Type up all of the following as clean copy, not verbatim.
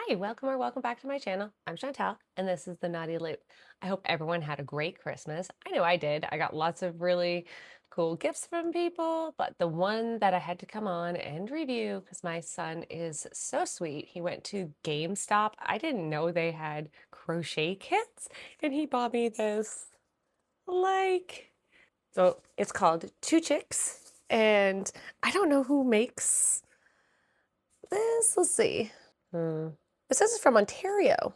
Hi, welcome or welcome back to my channel. I'm Chantelle, and this is the Knotty Loop. I hope everyone had a great Christmas. I know I did. I got lots of really cool gifts from people, but the one that I had to come on and review because my son is so sweet. He went to GameStop. I didn't know they had crochet kits, and he bought me this so it's called Two Chicks, and I don't know who makes this. Let's see. It says it's from Ontario.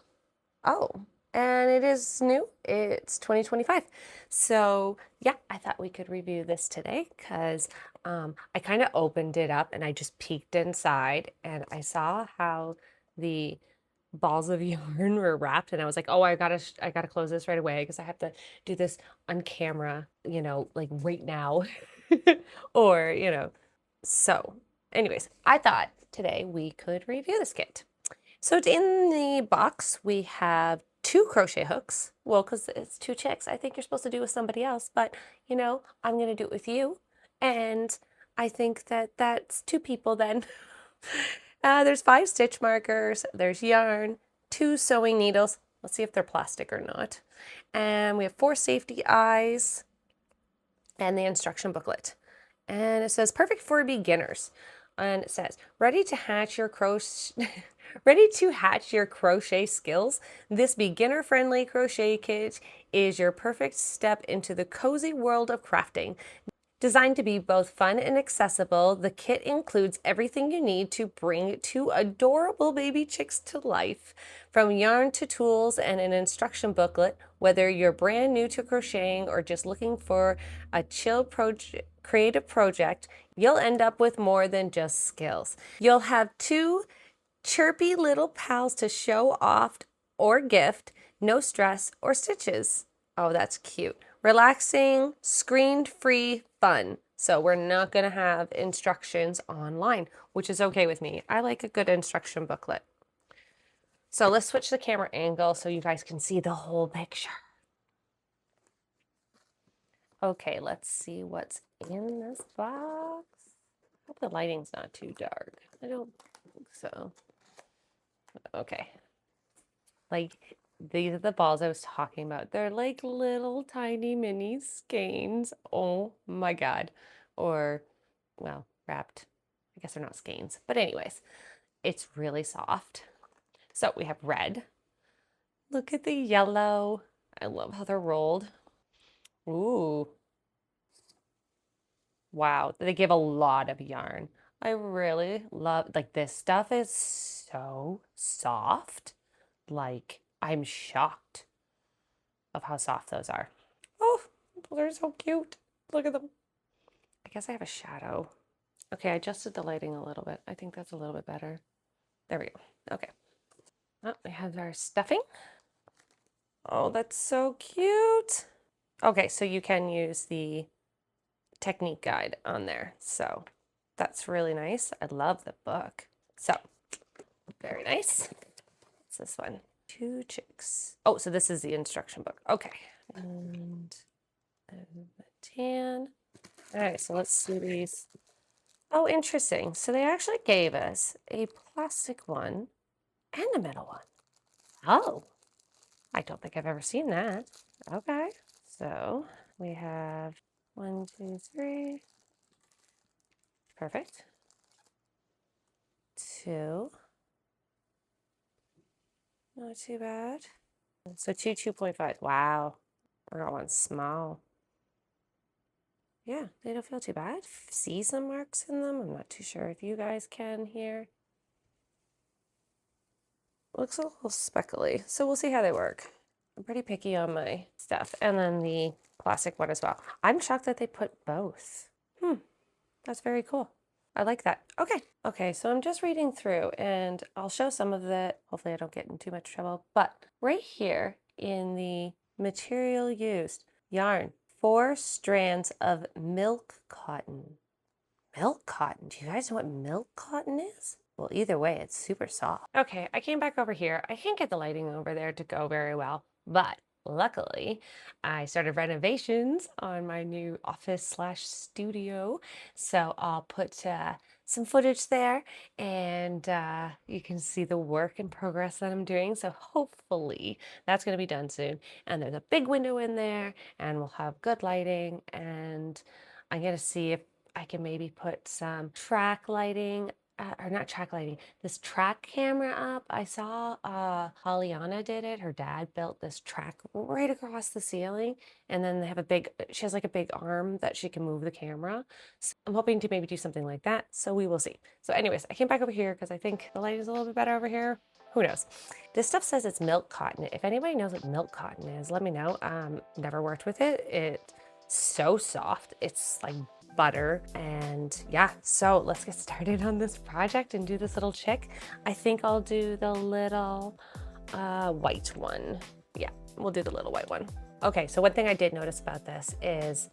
Oh, and it is new. It's 2025. So, yeah, I thought we could review this today because I kind of opened it up and I just peeked inside and I saw how the balls of yarn were wrapped and I was like, "Oh, I got to close this right away because I have to do this on camera, like right now." Or, so anyways, I thought today we could review this kit. So in the box, we have two crochet hooks. Well, because it's two chicks, I think you're supposed to do it with somebody else, but I'm going to do it with you. And I think that that's two people then. There's 5 stitch markers, there's yarn, 2 sewing needles. Let's see if they're plastic or not. And we have 4 safety eyes and the instruction booklet. And it says perfect for beginners. And it says ready to hatch your crochet skills. This beginner-friendly crochet kit is your perfect step into the cozy world of crafting. Designed to be both fun and accessible, the kit includes everything you need to bring 2 adorable baby chicks to life. From yarn to tools and an instruction booklet, whether you're brand new to crocheting or just looking for a chill creative project, you'll end up with more than just skills. You'll have 2 chirpy little pals to show off or gift, no stress or stitches. Oh, that's cute. Relaxing, screen-free fun. So we're not going to have instructions online, which is okay with me. I like a good instruction booklet. So let's switch the camera angle so you guys can see the whole picture. Okay, let's see what's in this box. I hope the lighting's not too dark. I don't think so. Okay. Like, these are the balls I was talking about. They're like little tiny mini skeins. Oh my God. Or, well, wrapped. I guess they're not skeins. But anyways, it's really soft. So we have red. Look at the yellow. I love how they're rolled. Ooh. Wow. They give a lot of yarn. I really love, like, this stuff is so soft. Like, I'm shocked of how soft those are. Oh, they're so cute. Look at them. I guess I have a shadow. Okay, I adjusted the lighting a little bit. I think that's a little bit better. There we go. Okay. Oh, we have our stuffing. Oh, that's so cute. Okay, so you can use the technique guide on there. So that's really nice. I love the book. So very nice. What's this one? Two chicks. Oh, so this is the instruction book. Okay. And the tan. All right, so let's see these. Oh, interesting. So they actually gave us a plastic one and a metal one. Oh, I don't think I've ever seen that. Okay, so we have 1, 2, 3. Perfect. 2. Not too bad. So 2, 2.5. Wow, I got one small. Yeah, they don't feel too bad. See some marks in them. I'm not too sure if you guys can here. Looks a little speckly, so we'll see how they work. I'm pretty picky on my stuff. And then the plastic one as well. I'm shocked that they put both. That's very cool. I like that. Okay, so I'm just reading through and I'll show some of it. Hopefully I don't get in too much trouble. But right here in the material used, yarn, 4 strands of milk cotton. Milk cotton? Do you guys know what milk cotton is? Well, either way, it's super soft. Okay, I came back over here. I can't get the lighting over there to go very well, but luckily I started renovations on my new office/studio. So I'll put some footage there, and you can see the work in progress that I'm doing. So hopefully that's going to be done soon. And there's a big window in there, and we'll have good lighting. And I'm going to see if I can maybe put some track lighting, or not track lighting, this track camera up. I saw Hollyana did it. Her dad built this track right across the ceiling, and then they have she has like a big arm that she can move the camera. So I'm hoping to maybe do something like that. So we will see. So anyways, I came back over here because I think the light is a little bit better over here. Who knows? This stuff says it's milk cotton. If anybody knows what milk cotton is, let me know. Never worked with it. It's so soft. It's like butter. And yeah, so let's get started on this project and do this little chick. I think I'll do the little white one. Yeah, we'll do the little white one. Okay, so one thing I did notice about this is,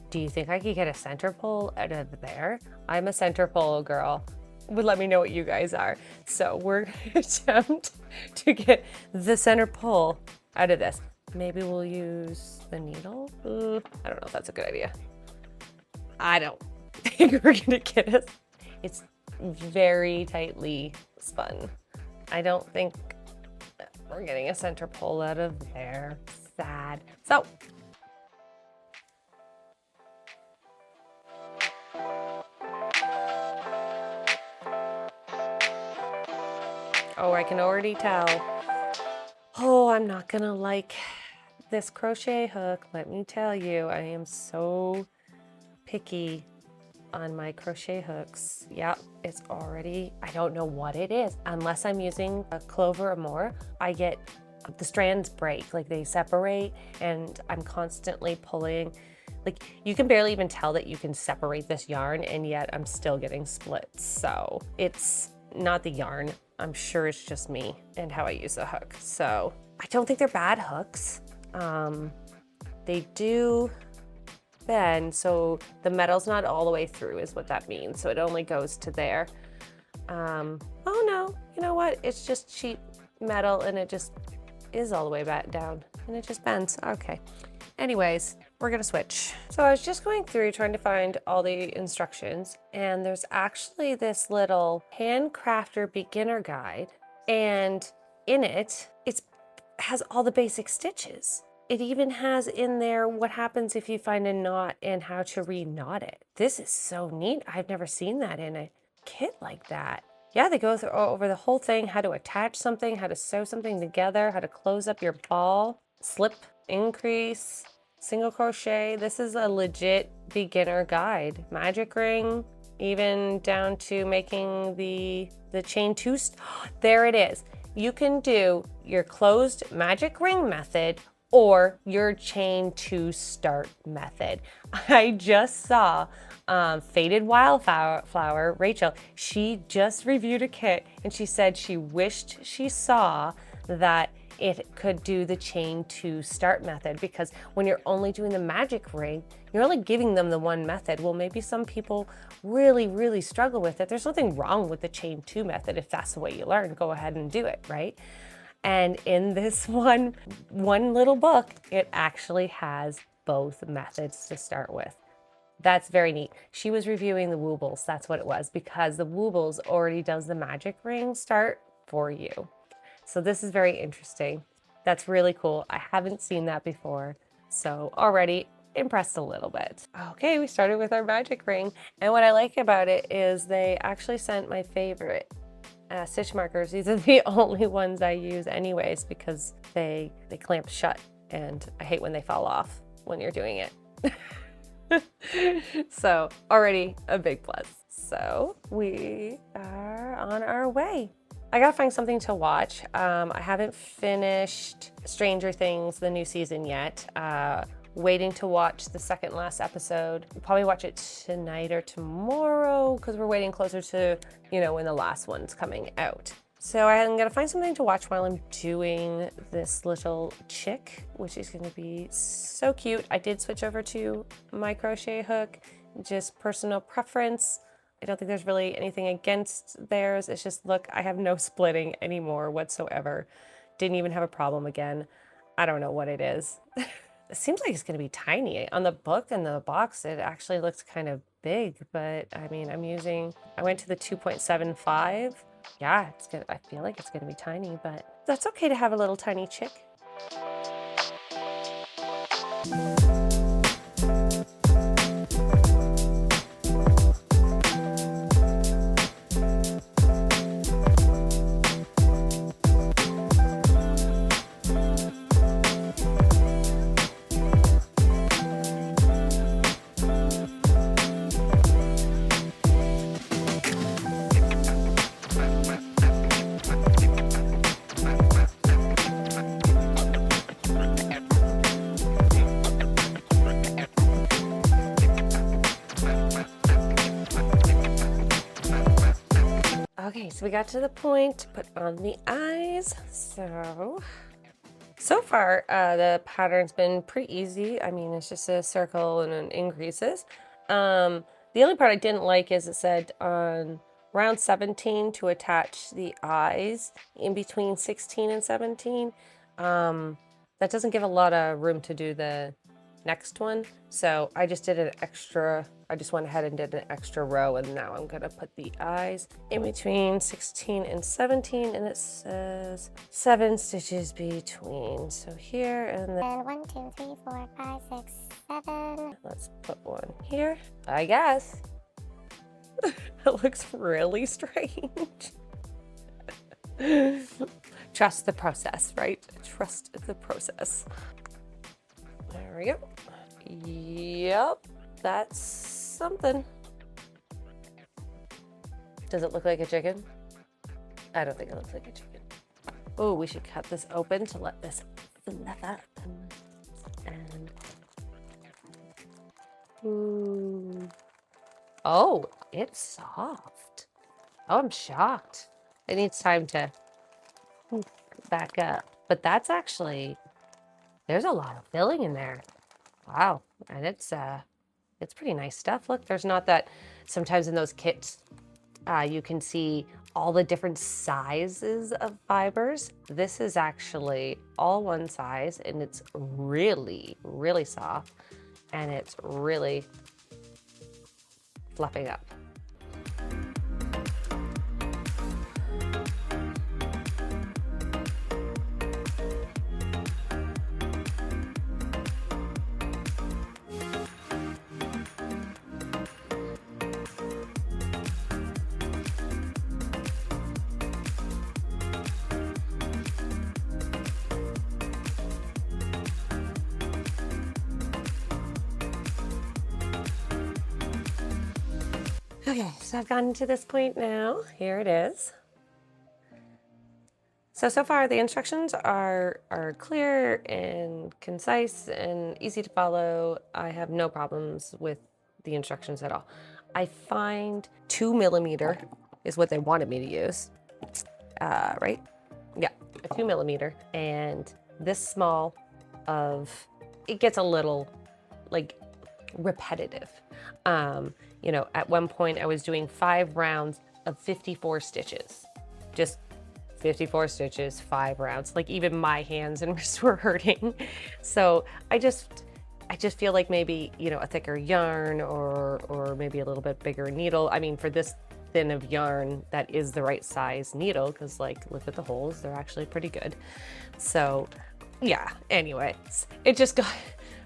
do you think I could get a center pole out of there? I'm a center pole girl. Would let me know what you guys are. So we're gonna attempt to get the center pole out of this. Maybe we'll use the needle. I don't know if that's a good idea. I don't think we're gonna get it. It's very tightly spun. I don't think we're getting a center pole out of there. Sad. So oh, I can already tell. Oh, I'm not gonna like this crochet hook. Let me tell you, I am so picky on my crochet hooks. Yep, it's already, I don't know what it is. Unless I'm using a clover or more, I get the strands break, like they separate, and I'm constantly pulling. Like you can barely even tell that you can separate this yarn, and yet I'm still getting splits. So it's not the yarn. I'm sure it's just me and how I use the hook. So I don't think they're bad hooks. They do bend, so the metal's not all the way through is what that means. So it only goes to there. Oh no, you know what? It's just cheap metal and it just is all the way back down and it just bends. Okay. Anyways, we're gonna switch. So I was just going through trying to find all the instructions, and there's actually this little handcrafter beginner guide, and in it, it has all the basic stitches. It even has in there what happens if you find a knot and how to re-knot it. This is so neat. I've never seen that in a kit like that. Yeah, they go through over the whole thing, how to attach something, how to sew something together, how to close up your ball, slip, increase, single crochet. This is a legit beginner guide. Magic ring, even down to making the chain two. There it is. You can do your closed magic ring method or your chain to start method. I just saw Faded Wildflower, Rachel, she just reviewed a kit and she said she wished she saw that it could do the chain to start method, because when you're only doing the magic ring, you're only giving them the one method. Well, maybe some people really struggle with it. There's nothing wrong with the chain two method. If that's the way you learn, go ahead and do it, right? And in this one little book, it actually has both methods to start with. That's very neat. She was reviewing the Woobles. That's what it was, because the Woobles already does the magic ring start for you. So this is very interesting. That's really cool. I haven't seen that before. So already impressed a little bit. Okay, we started with our magic ring. And what I like about it is they actually sent my favorite stitch markers. These are the only ones I use anyways, because they clamp shut and I hate when they fall off when you're doing it. So already a big plus. So we are on our way. I gotta find something to watch. I haven't finished Stranger Things, the new season yet. Waiting to watch the second last episode. We'll probably watch it tonight or tomorrow because we're waiting closer to, you know, when the last one's coming out. So I'm gonna find something to watch while I'm doing this little chick, which is gonna be so cute. I did switch over to my crochet hook, just personal preference. I don't think there's really anything against theirs. It's just, look, I have no splitting anymore whatsoever. Didn't even have a problem again. I don't know what it is. It seems like it's going to be tiny. On the book and the box, it actually looks kind of big, but I mean, I went to the 2.75. Yeah, it's good. I feel like it's gonna be tiny, but that's okay to have a little tiny chick. Okay, so we got to the point to put on the eyes. So far, the pattern's been pretty easy. I mean, it's just a circle and it increases. The only part I didn't like is it said on round 17 to attach the eyes in between 16 and 17. That doesn't give a lot of room to do the next one. So I just did I just went ahead and did an extra row, and now I'm gonna put the eyes in between 16 and 17, and it says 7 stitches between. So here and then 1, 2, 3, 4, 5, 6, 7. Let's put one here, I guess. It looks really strange. Trust the process, right? Trust the process. There we go. Yep, that's something. Does it look like a chicken? I don't think it looks like a chicken. Oh, we should cut this open to let this fluff up. And ooh. Oh, it's soft. Oh, I'm shocked. It needs time to back up. But that's actually, there's a lot of filling in there. Wow. And it's pretty nice stuff. Look, there's not that, sometimes in those kits, you can see all the different sizes of fibers. This is actually all one size, and it's really, really soft, and it's really fluffing up. Okay, so I've gotten to this point now. Here it is. So far the instructions are clear and concise and easy to follow. I have no problems with the instructions at all. I find 2mm is what they wanted me to use, right? Yeah, a 2mm, and this small it gets a little like repetitive. You know, at one point I was doing 5 rounds of 54 stitches, just 54 stitches, 5 rounds. Like even my hands and wrists were hurting. So I just feel like maybe, you know, a thicker yarn or maybe a little bit bigger needle. I mean, for this thin of yarn, that is the right size needle, because like, look at the holes, they're actually pretty good. So yeah, anyways, it just got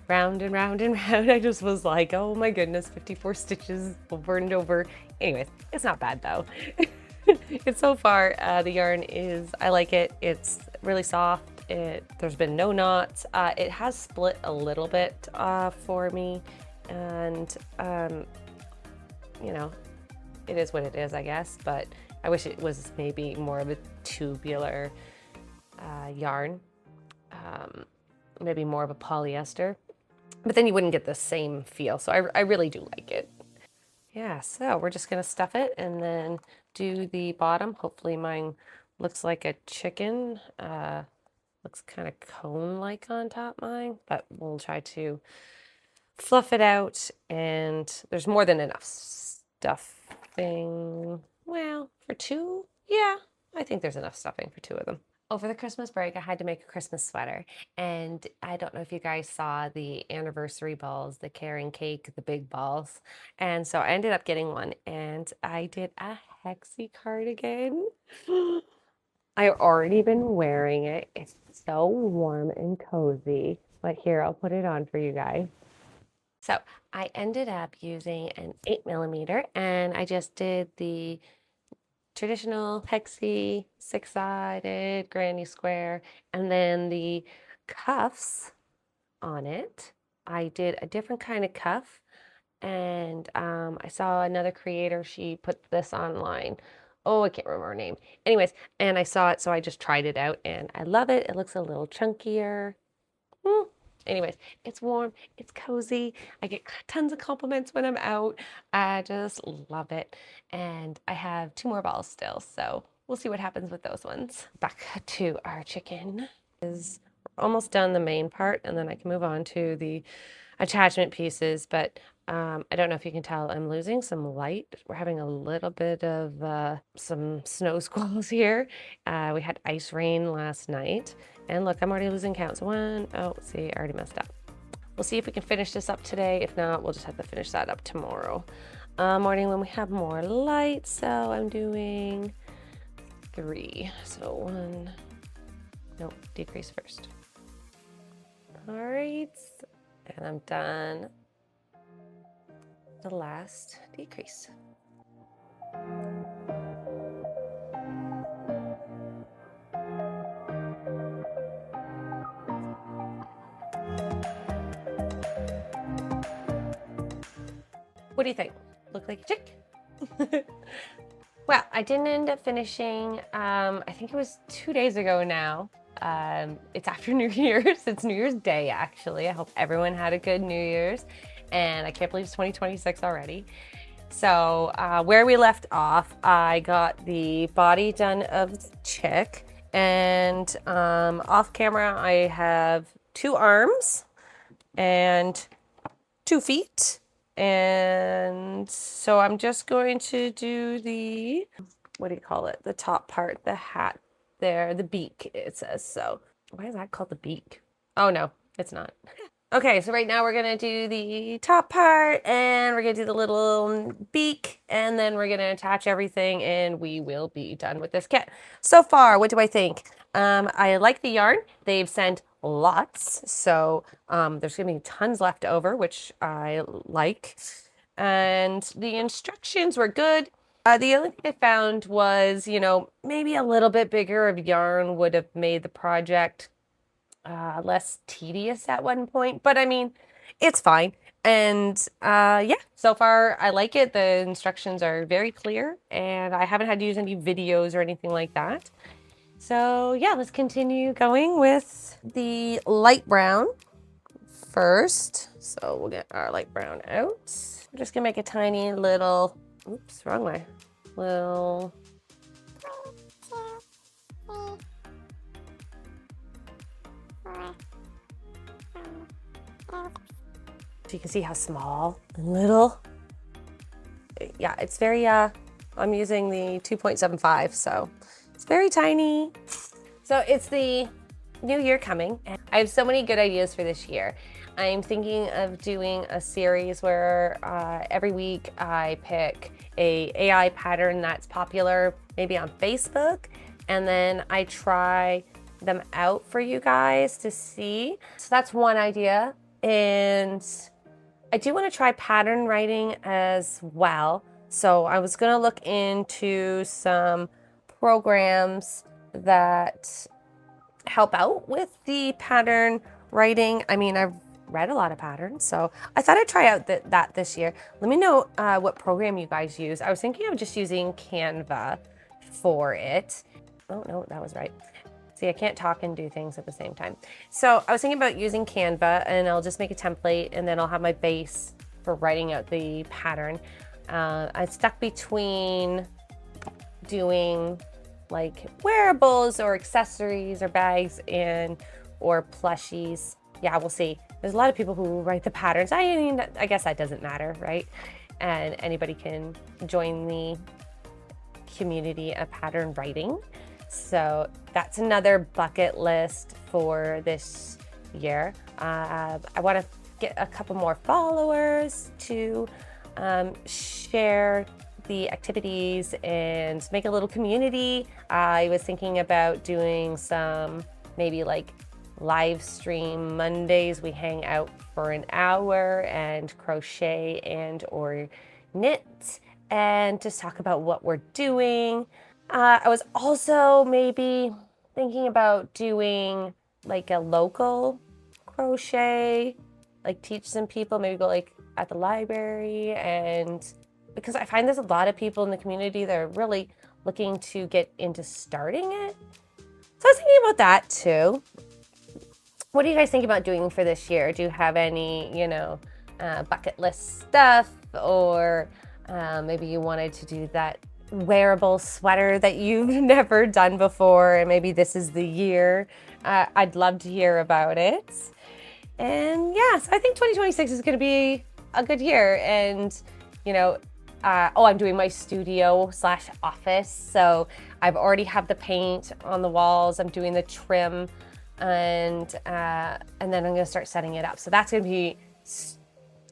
round and round and round. I just was like, oh my goodness, 54 stitches over and over. Anyways, it's not bad though. It's so far, the yarn is, I like it. It's really soft. There's been no knots. It has split a little bit for me, and you know, it is what it is, I guess, but I wish it was maybe more of a tubular yarn, maybe more of a polyester, but then you wouldn't get the same feel. So I really do like it. Yeah, so we're just gonna stuff it and then do the bottom. Hopefully mine looks like a chicken. Looks kind of cone-like on top mine, but we'll try to fluff it out, and there's more than enough stuffing. Well, for 2, yeah, I think there's enough stuffing for 2 of them. Over the Christmas break, I had to make a Christmas sweater. And I don't know if you guys saw the anniversary balls, the carrying cake, the big balls. And so I ended up getting one and I did a hexie cardigan. I've already been wearing it. It's so warm and cozy. But here, I'll put it on for you guys. So I ended up using an 8mm and I just did the traditional hexie, six-sided, granny square, and then the cuffs on it. I did a different kind of cuff, and I saw another creator, she put this online. Oh, I can't remember her name. Anyways, and I saw it, so I just tried it out, and I love it. It looks a little chunkier. Anyways, it's warm, it's cozy. I get tons of compliments when I'm out. I just love it. And I have 2 more balls still, so we'll see what happens with those ones. Back to our chicken. Is almost done the main part, and then I can move on to the attachment pieces, but I don't know if you can tell, I'm losing some light. We're having a little bit of some snow squalls here. We had ice rain last night, and look, I'm already losing count. So 1, oh, see, I already messed up. We'll see if we can finish this up today. If not, we'll just have to finish that up tomorrow morning when we have more light. So I'm doing 3. So 1, no, decrease first. All right, and I'm done the last decrease. What do you think? Look like a chick? Well, I didn't end up finishing, I think it was 2 days ago now. It's after New Year's. It's New Year's Day, actually. I hope everyone had a good New Year's. And I can't believe it's 2026 already. So where we left off, I got the body done of the chick. And off camera, I have 2 arms and 2 feet. And so I'm just going to do the, what do you call it? The top part, the hat there, the beak, it says. So why is that called the beak? Oh no, it's not. Okay, so right now we're gonna do the top part and we're gonna do the little beak and then we're gonna attach everything and we will be done with this kit. So far, what do I think? I like the yarn. They've sent lots, so there's gonna be tons left over, which I like. And the instructions were good. The only thing I found was, you know, maybe a little bit bigger of yarn would have made the project less tedious at one point, but I mean, it's fine. And yeah, so far I like it. The instructions are very clear and I haven't had to use any videos or anything like that. So yeah, let's continue going with the light brown first. So we'll get our light brown out. We're just gonna make a tiny little, oops, wrong way. Little, so you can see how small and little. Yeah, it's very, I'm using the 2.75, so it's very tiny. So it's the new year coming, and I have so many good ideas for this year. I'm thinking of doing a series where every week I pick a AI pattern that's popular, maybe on Facebook, and then I try them out for you guys to see. So that's one idea. And I do want to try pattern writing as well. So I was going to look into some programs that help out with the pattern writing. I mean, I've read a lot of patterns, so I thought I'd try out that this year. Let me know what program you guys use. I was thinking of just using Canva for it. Oh, no, that was right. See, I can't talk and do things at the same time. So I was thinking about using Canva, and I'll just make a template, and then I'll have my base for writing out the pattern. I stuck between doing like wearables or accessories or bags or plushies. Yeah, we'll see. There's a lot of people who write the patterns. I mean, I guess that doesn't matter, right? And anybody can join the community of pattern writing. So that's another bucket list for this year. I want to get a couple more followers to share the activities and make a little community. I was thinking about doing some maybe like live stream Mondays. We hang out for an hour and crochet and or knit and just talk about what we're doing. I was also maybe thinking about doing like a local crochet, like teach some people, maybe go like at the library, and because I find there's a lot of people in the community that are really looking to get into starting it. So I was thinking about that too. What do you guys think about doing for this year? Do you have any, bucket list stuff, or maybe you wanted to do that wearable sweater that you've never done before, and maybe this is the year? I'd love to hear about it. And yeah, so I think 2026 is going to be a good year. And, I'm doing my studio / office. So I've already have the paint on the walls. I'm doing the trim, and then I'm going to start setting it up. So that's going to be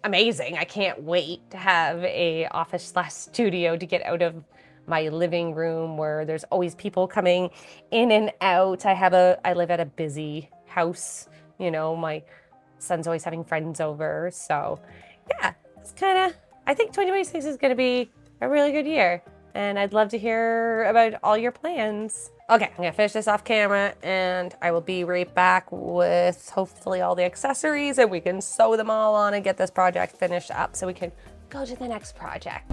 amazing. I can't wait to have a office / studio to get out of my living room where there's always people coming in and out. I live at a busy house. My son's always having friends over. So yeah, it's I think 2026 is going to be a really good year. And I'd love to hear about all your plans. Okay, I'm going to finish this off camera and I will be right back with hopefully all the accessories, and we can sew them all on and get this project finished up so we can go to the next project.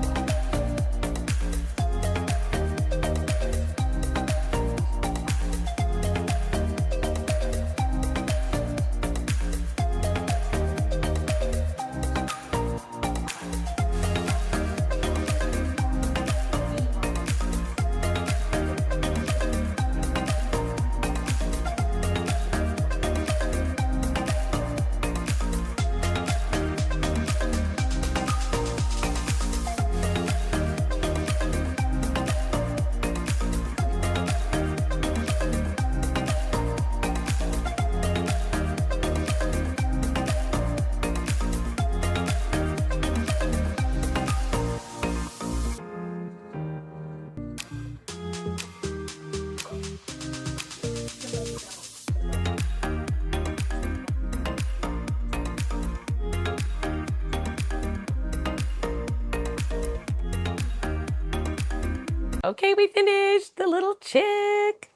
Okay, we finished the little chick.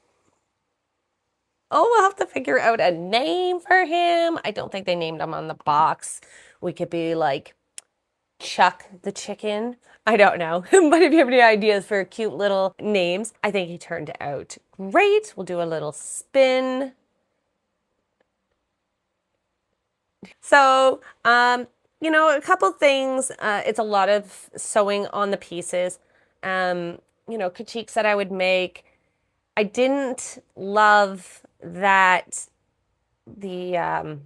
Oh, we'll have to figure out a name for him. I don't think they named him on the box. We could be like Chuck the chicken. I don't know. But if you have any ideas for cute little names, I think he turned out great. We'll do a little spin. So, a couple things. It's a lot of sewing on the pieces. Critiques that I would make. I didn't love that I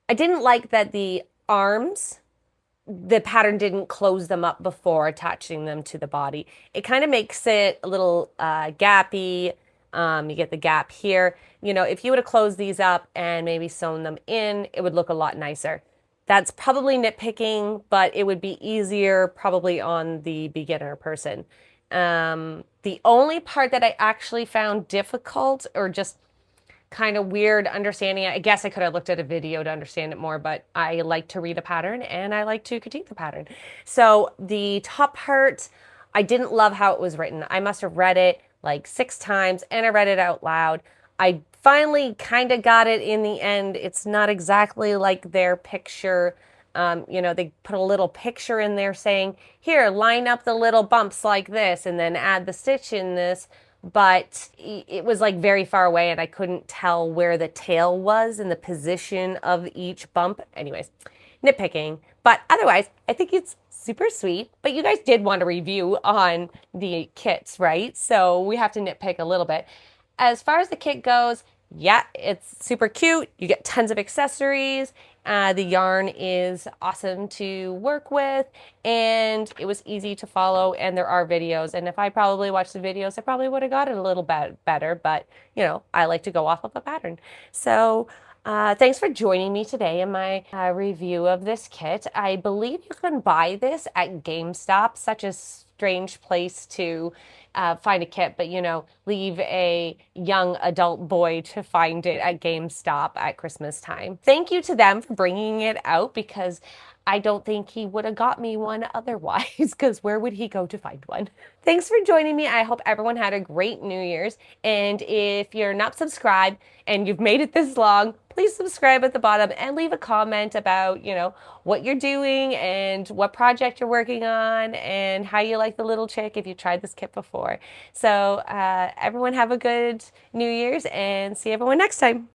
didn't like that the arms, the pattern didn't close them up before attaching them to the body. It kind of makes it a little gappy. You get the gap here. If you would have closed these up and maybe sewn them in, it would look a lot nicer. That's probably nitpicking, but it would be easier probably on the beginner person. The only part that I actually found difficult or just kind of weird understanding, I guess I could have looked at a video to understand it more, but I like to read a pattern and I like to critique the pattern. So the top part, I didn't love how it was written. I must have read it like 6 times and I read it out loud. I finally kind of got it in the end. It's not exactly like their picture. They put a little picture in there saying, here, line up the little bumps like this and then add the stitch in this. But it was like very far away and I couldn't tell where the tail was in the position of each bump. Anyways, nitpicking. But otherwise, I think it's super sweet. But you guys did want a review on the kits, right? So we have to nitpick a little bit. As far as the kit goes, yeah, it's super cute. You get tons of accessories. The yarn is awesome to work with, and it was easy to follow. And there are videos. And if I probably watched the videos, I probably would have got it a little bit better. But I like to go off of a pattern. So thanks for joining me today in my review of this kit. I believe you can buy this at GameStop, such a strange place to find a kit, but leave a young adult boy to find it at GameStop at Christmas time. Thank you to them for bringing it out because I don't think he would have got me one otherwise, because where would he go to find one? Thanks for joining me. I hope everyone had a great New Year's. And if you're not subscribed and you've made it this long, please subscribe at the bottom and leave a comment about, what you're doing and what project you're working on and how you like the little chick if you tried this kit before. So everyone have a good New Year's and see everyone next time.